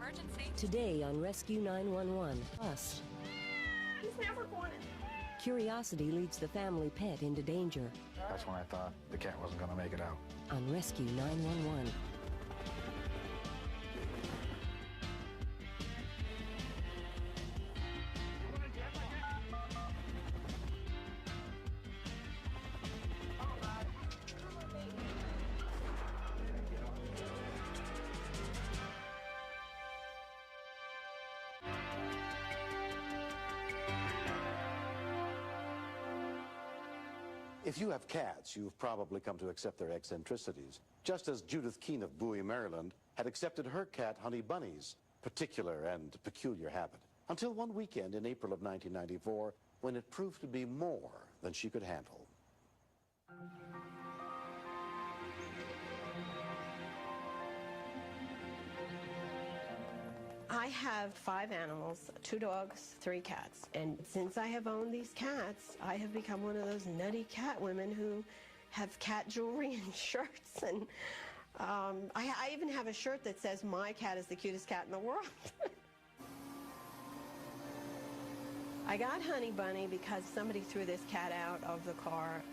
emergency. Today on Rescue 911 Plus. He's never going in. Curiosity leads the family pet into danger. That's when I thought the cat wasn't going to make it out. On Rescue 911. If you have cats, you've probably come to accept their eccentricities, just as Judith Keene of Bowie, Maryland, had accepted her cat, Honey Bunny's, particular and peculiar habit. Until one weekend in April of 1994, when it proved to be more than she could handle. I have 5 animals, 2 dogs, 3 cats. And since I have owned these cats, I have become one of those nutty cat women who have cat jewelry and shirts. And I even have a shirt that says, "My cat is the cutest cat in the world." I got Honey Bunny because somebody threw this cat out of the car.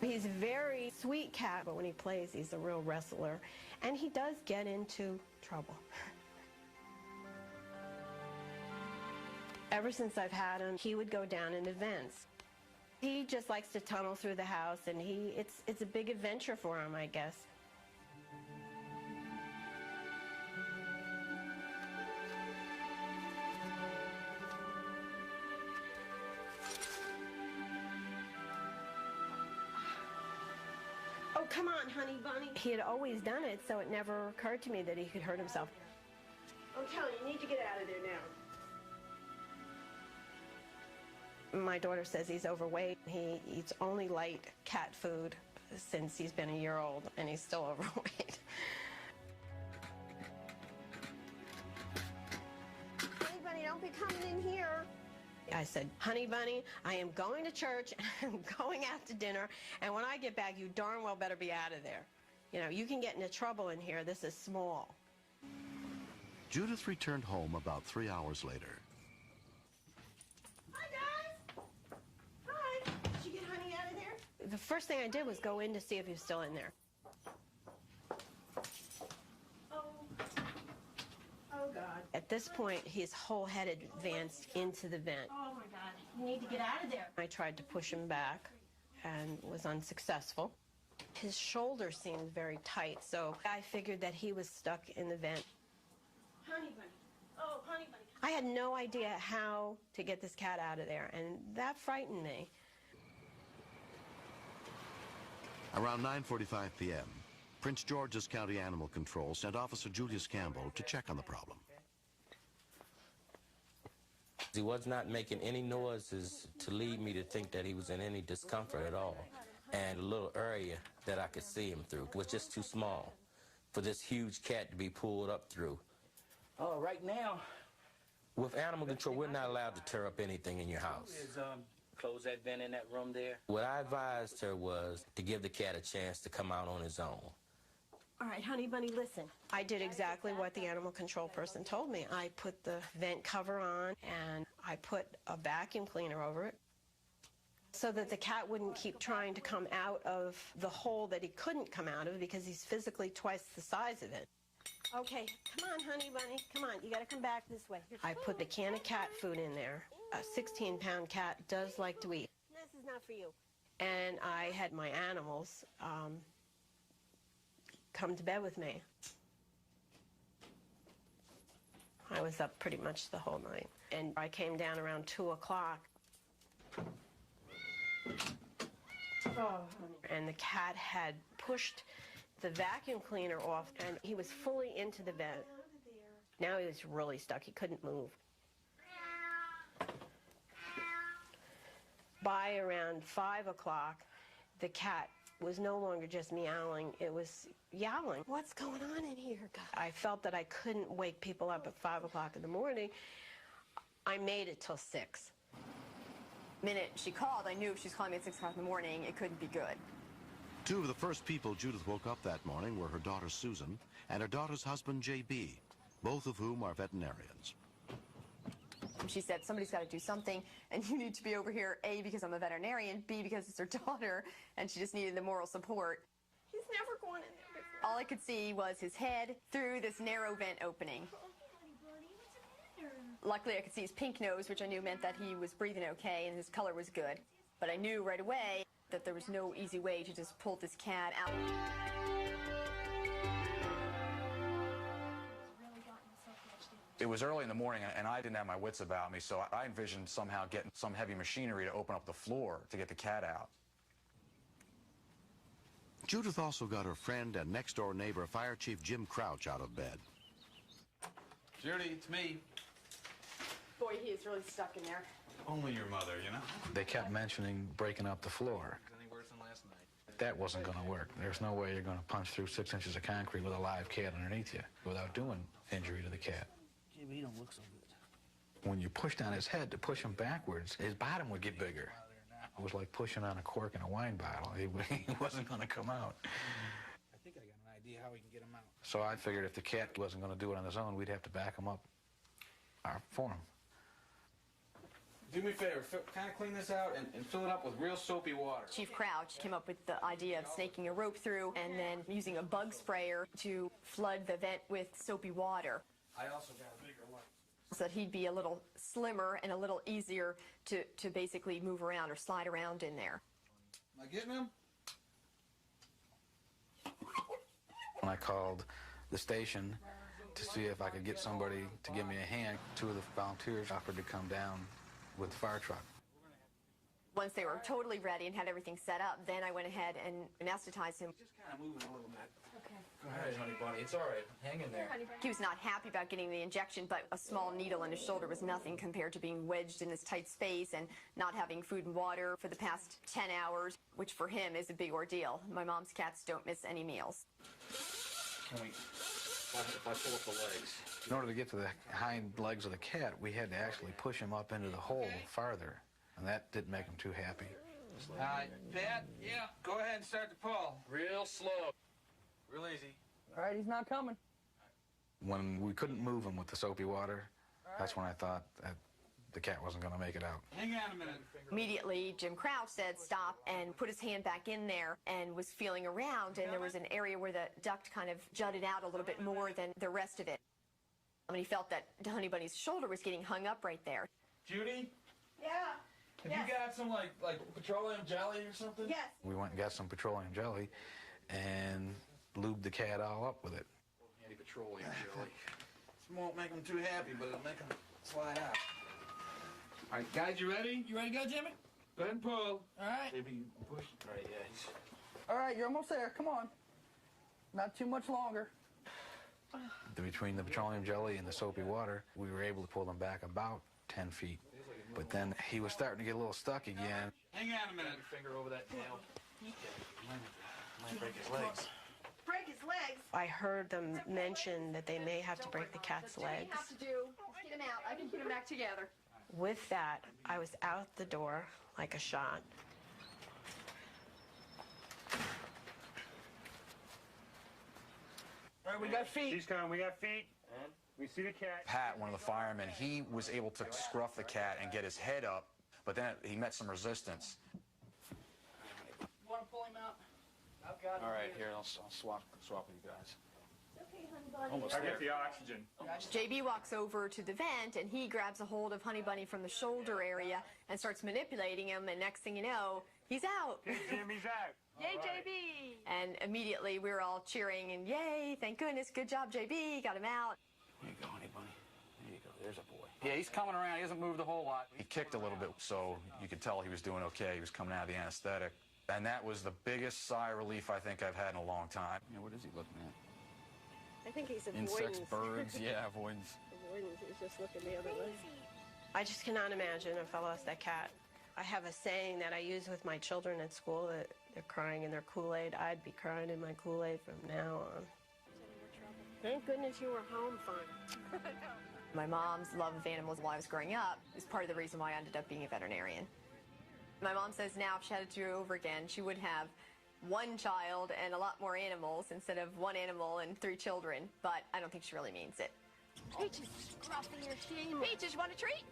He's a very sweet cat, but when he plays, he's a real wrestler. And he does get into trouble. Ever since I've had him, he would go down in events. He just likes to tunnel through the house, and it's a big adventure for him, I guess. Oh, come on, Honey Bunny. He had always done it, so it never occurred to me that he could hurt himself. I'm telling you, you need to get out of there now. My daughter says he's overweight. He eats only light cat food since he's been a year old, and he's still overweight. Honey Bunny, don't be coming in here. I said, "Honey Bunny, I am going to church, and I'm going out to dinner, and when I get back, you darn well better be out of there. You know, you can get into trouble in here. This is small." Judith returned home about 3 hours later. Hi, guys. Hi. Did you get Honey out of there? The first thing I did was go in to see if he was still in there. Oh, God. At this point, his whole head had advanced into the vent. Oh, my God. You need to get out of there. I tried to push him back and was unsuccessful. His shoulder seemed very tight, so I figured that he was stuck in the vent. Honey Bunny. Oh, Honey Bunny. I had no idea how to get this cat out of there, and that frightened me. Around 9:45 p.m., Prince George's County Animal Control sent Officer Julius Campbell to check on the problem. He was not making any noises to lead me to think that he was in any discomfort at all. And the little area that I could see him through was just too small for this huge cat to be pulled up through. Oh, right now, with animal control, we're not allowed to tear up anything in your house. Close that vent in that room there. What I advised her was to give the cat a chance to come out on his own. All right, Honey Bunny, listen. I did exactly what the animal control person told me. I put the vent cover on, and I put a vacuum cleaner over it so that the cat wouldn't keep trying to come out of the hole that he couldn't come out of because he's physically twice the size of it. Okay, come on, Honey Bunny, come on. You got to come back this way. I put the can of cat food in there. A 16-pound cat does like to eat. This is not for you. And I had my animals come to bed with me. I was up pretty much the whole night. And I came down around 2 o'clock. Oh, honey. And the cat had pushed the vacuum cleaner off, and he was fully into the vent. Now he was really stuck. He couldn't move. By around 5 o'clock, the cat was no longer just meowing, it was yowling. What's going on in here, God? I felt that I couldn't wake people up at 5 o'clock in the morning. I made it till 6. The minute she called, I knew if she was calling me at 6 o'clock in the morning, it couldn't be good. Two of the first people Judith woke up that morning were her daughter Susan and her daughter's husband J.B., both of whom are veterinarians. She said, somebody's got to do something, and you need to be over here, A, because I'm a veterinarian, B, because it's her daughter, and she just needed the moral support. He's never gone in there before. All I could see was his head through this narrow vent opening. Luckily, I could see his pink nose, which I knew meant that he was breathing okay and his color was good. But I knew right away that there was no easy way to just pull this cat out. It was early in the morning, and I didn't have my wits about me, so I envisioned somehow getting some heavy machinery to open up the floor to get the cat out. Judith also got her friend and next-door neighbor, Fire Chief Jim Crouch, out of bed. Judy, it's me. Boy, he is really stuck in there. Only your mother, you know? They kept mentioning breaking up the floor. Any worse than last night? That wasn't going to work. There's no way you're going to punch through 6 inches of concrete with a live cat underneath you without doing injury to the cat. Yeah, but he don't look so good. When you pushed on his head to push him backwards, his bottom would get bigger. It was like pushing on a cork in a wine bottle. He wasn't going to come out. I think I got an idea how we can get him out. So I figured if the cat wasn't going to do it on his own, we'd have to back him up for him. Do me a favor, kind of clean this out and fill it up with real soapy water. Chief Crouch came up with the idea of snaking a rope through and then using a bug sprayer to flood the vent with soapy water. I also got a bigger one. So that he'd be a little slimmer and a little easier to basically move around or slide around in there. Am I getting him? When I called the station to see if I could get somebody to give me a hand, two of the volunteers offered to come down with the fire truck. Once they were totally ready and had everything set up, then I went ahead and anesthetized him. Just kind of moving a little bit. Okay. Go ahead, honey bunny. It's all right. Hang in there. He was not happy about getting the injection, but a small needle in his shoulder was nothing compared to being wedged in this tight space and not having food and water for the past 10 hours, which for him is a big ordeal. My mom's cats don't miss any meals. Can we, if I pull up the legs? In order to get to the hind legs of the cat, we had to actually push him up into the hole farther, and that didn't make him too happy. All right, Pat, yeah, go ahead and start the pull. Real slow. Real easy. All right, he's not coming. When we couldn't move him with the soapy water, that's when I thought that the cat wasn't going to make it out. Hang on a minute. Immediately, Jim Crouch said stop and put his hand back in there and was feeling around, and there was an area where the duct kind of jutted out a little bit more than the rest of it. And he felt that Honey Bunny's shoulder was getting hung up right there. Judy? Yeah. Have you got some, like petroleum jelly or something? Yes. We went and got some petroleum jelly and lubed the cat all up with it. Any petroleum jelly. This won't make them too happy, but it'll make them slide out. All right, guys, you ready? You ready to go, Jimmy? Go ahead and pull. All right. Maybe push. All right, yeah. All right, you're almost there. Come on. Not too much longer. Between the petroleum jelly and the soapy water, we were able to pull them back about 10 feet. But then he was starting to get a little stuck again. Hang on a minute. Your finger over that nail. Might break his legs. Break his legs? I heard them mention that they may have to break the cat's legs. Have to do is get him out. I can put him back together. With that, I was out the door like a shot. All right, we got feet. She's coming. We got feet. We see the cat. Pat, one of the firemen, he was able to scruff the cat and get his head up, but then he met some resistance. You want to pull him out? I've got him. All right, here, I'll swap with you guys. Okay, Honey Bunny. Almost I there. get the oxygen. JB walks over to the vent and he grabs a hold of Honey Bunny from the shoulder area and starts manipulating him, and next thing you know, he's out. Okay, Jimmy's out. Yay, JB! And immediately we were all cheering and yay, thank goodness, good job, JB, got him out. There you go, honey bunny. There you go. There's a boy. Yeah, he's coming around. He hasn't moved a whole lot. He kicked a little bit, so you could tell he was doing okay. He was coming out of the anesthetic. And that was the biggest sigh of relief I think I've had in a long time. Yeah, what is he looking at? I think he's avoidance. Insects, birds, yeah, avoidance. Avoidance. He's just looking the other way. I just cannot imagine if I lost that cat. I have a saying that I use with my children at school that they're crying in their Kool-Aid. I'd be crying in my Kool-Aid from now on. Thank goodness you were home fine. My mom's love of animals while I was growing up is part of the reason why I ended up being a veterinarian. My mom says now if she had to do it over again, she would have one child and a lot more animals instead of one animal and 3 children, but I don't think she really means it. Peaches, scruffing your shame. Peaches, want a treat?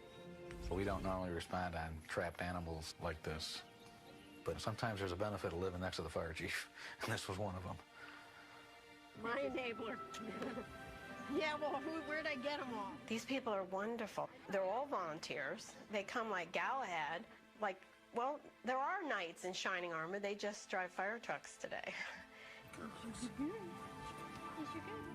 We don't normally respond on trapped animals like this, but sometimes there's a benefit of living next to the fire chief, and this was one of them. My enabler. Yeah, well, where'd I get them all? These people are wonderful. They're all volunteers. They come like Galahad, like, well, there are knights in shining armor. They just drive fire trucks today. Yes, you're good.